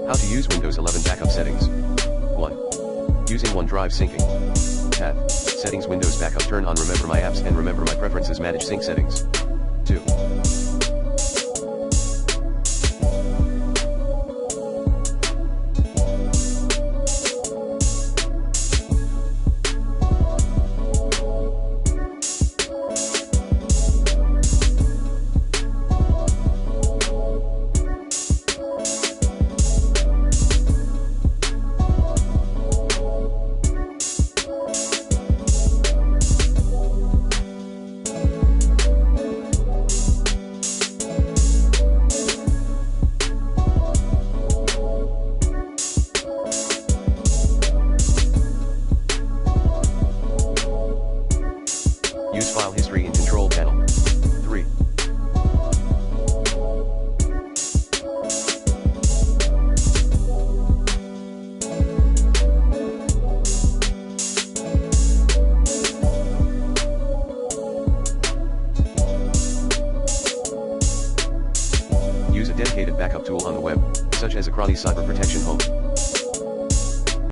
How to use Windows 11 backup settings. 1. Using OneDrive syncing. Tab. Settings Windows backup. Turn on Remember My Apps and Remember My Preferences. Manage sync settings. 2. Use file history in control panel. 3. Use a dedicated backup tool on the web, such as Acronis Cyber Protection Home.